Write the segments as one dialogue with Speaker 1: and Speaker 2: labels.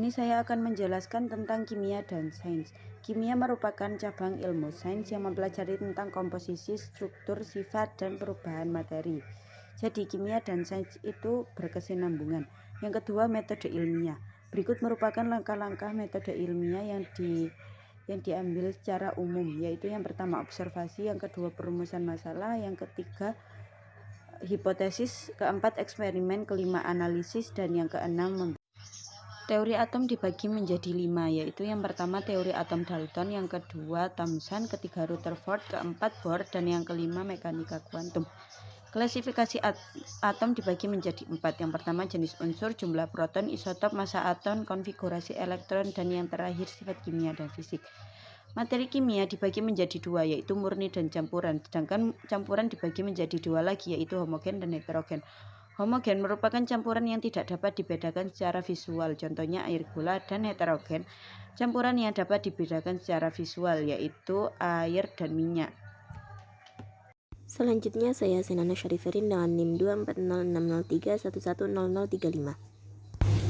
Speaker 1: ini saya akan menjelaskan tentang kimia dan sains. Kimia merupakan cabang ilmu sains yang mempelajari tentang komposisi, struktur, sifat, dan perubahan materi. Jadi kimia dan sains itu berkesinambungan. Yang kedua, metode ilmiah. Berikut merupakan langkah-langkah metode ilmiah yang diambil secara umum, yaitu yang pertama observasi, yang kedua perumusan masalah, yang ketiga hipotesis, keempat eksperimen, kelima analisis, dan yang keenam teori atom dibagi menjadi 5, yaitu yang pertama teori atom Dalton, yang kedua Thomson, ketiga Rutherford, keempat Bohr, dan yang kelima mekanika kuantum. Klasifikasi atom dibagi menjadi 4. Yang pertama jenis unsur, jumlah proton, isotop, massa atom, konfigurasi elektron, dan yang terakhir sifat kimia dan fisik. Materi kimia dibagi menjadi 2, yaitu murni dan campuran. Sedangkan campuran dibagi menjadi 2 lagi, yaitu homogen dan heterogen. Homogen merupakan campuran yang tidak dapat dibedakan secara visual, contohnya air gula, dan heterogen, campuran yang dapat dibedakan secara visual, yaitu air dan minyak.
Speaker 2: Selanjutnya saya Senana Syariferin dengan NIM 2406031100035.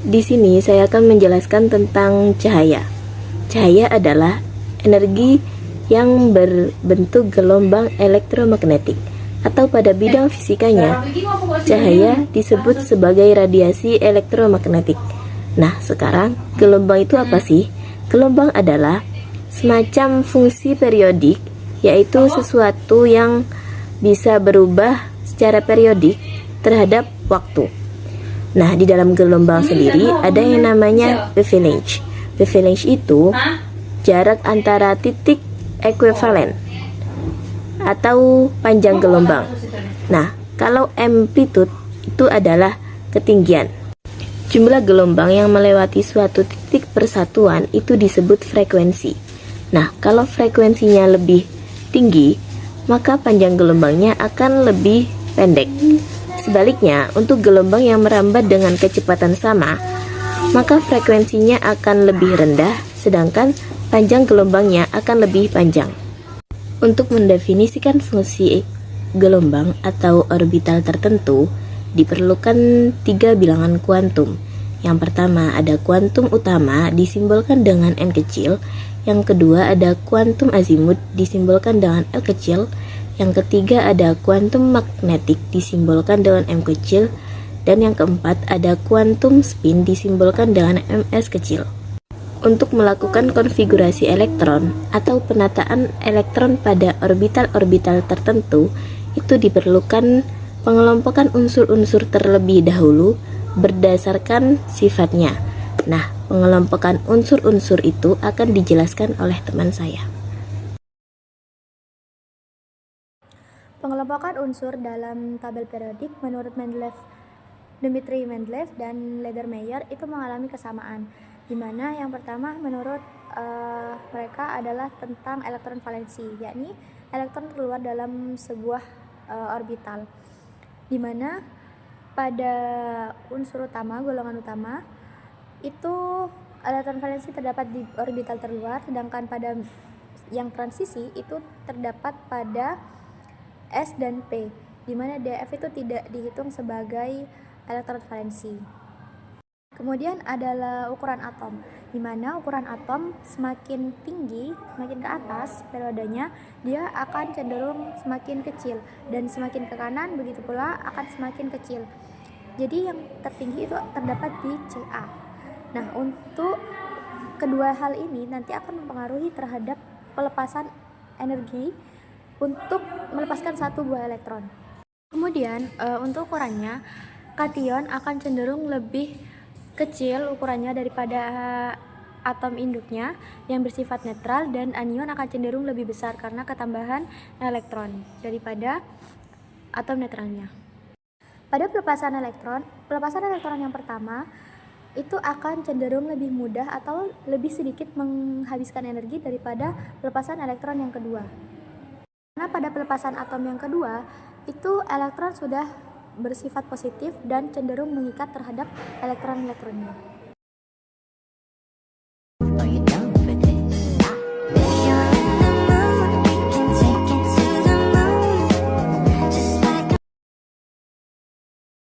Speaker 2: Di sini saya akan menjelaskan tentang cahaya. Cahaya adalah energi yang berbentuk gelombang elektromagnetik, atau pada bidang fisikanya, cahaya disebut sebagai radiasi elektromagnetik. Nah, sekarang gelombang itu apa sih? Gelombang adalah semacam fungsi periodik, yaitu sesuatu yang bisa berubah secara periodik terhadap waktu. Nah, di dalam gelombang sendiri ada yang namanya wavelength. Wavelength itu jarak antara titik ekuivalen atau panjang gelombang. Nah, kalau amplitude itu adalah ketinggian. Jumlah gelombang yang melewati suatu titik persatuan itu disebut frekuensi. Nah, kalau frekuensinya lebih tinggi, maka panjang gelombangnya akan lebih pendek. Sebaliknya, untuk gelombang yang merambat dengan kecepatan sama, maka frekuensinya akan lebih rendah, sedangkan panjang gelombangnya akan lebih panjang. Untuk mendefinisikan fungsi gelombang atau orbital tertentu, diperlukan 3 bilangan kuantum. Yang pertama ada kuantum utama disimbolkan dengan n kecil, yang kedua ada kuantum azimut disimbolkan dengan L kecil, yang ketiga ada kuantum magnetik disimbolkan dengan M kecil, dan yang keempat ada kuantum spin disimbolkan dengan ms kecil. Untuk melakukan konfigurasi elektron atau penataan elektron pada orbital-orbital tertentu, itu diperlukan pengelompokan unsur-unsur terlebih dahulu berdasarkan sifatnya. Nah, pengelompokan unsur-unsur itu akan dijelaskan oleh teman saya.
Speaker 3: Pengelompokan unsur dalam tabel periodik menurut Dmitri Mendeleev dan Ledermeyer itu mengalami kesamaan, di mana yang pertama menurut mereka adalah tentang elektron valensi, yakni elektron keluar dalam sebuah orbital, di mana pada unsur utama, golongan utama, itu elektron valensi terdapat di orbital terluar, sedangkan pada yang transisi itu terdapat pada S dan P, di mana DF itu tidak dihitung sebagai elektron valensi. Kemudian adalah ukuran atom, di mana ukuran atom semakin tinggi, semakin ke atas periodenya, dia akan cenderung semakin kecil, dan semakin ke kanan begitu pula akan semakin kecil. Jadi yang tertinggi itu terdapat di Ca. Nah, untuk kedua hal ini nanti akan mempengaruhi terhadap pelepasan energi untuk melepaskan satu buah elektron. Kemudian untuk ukurannya, kation akan cenderung lebih kecil ukurannya daripada atom induknya yang bersifat netral, dan anion akan cenderung lebih besar karena ketambahan elektron daripada atom netralnya. Pada pelepasan elektron yang pertama itu akan cenderung lebih mudah atau lebih sedikit menghabiskan energi daripada pelepasan elektron yang kedua. Karena pada pelepasan atom yang kedua, itu elektron sudah bersifat positif dan cenderung mengikat terhadap elektron-elektronnya.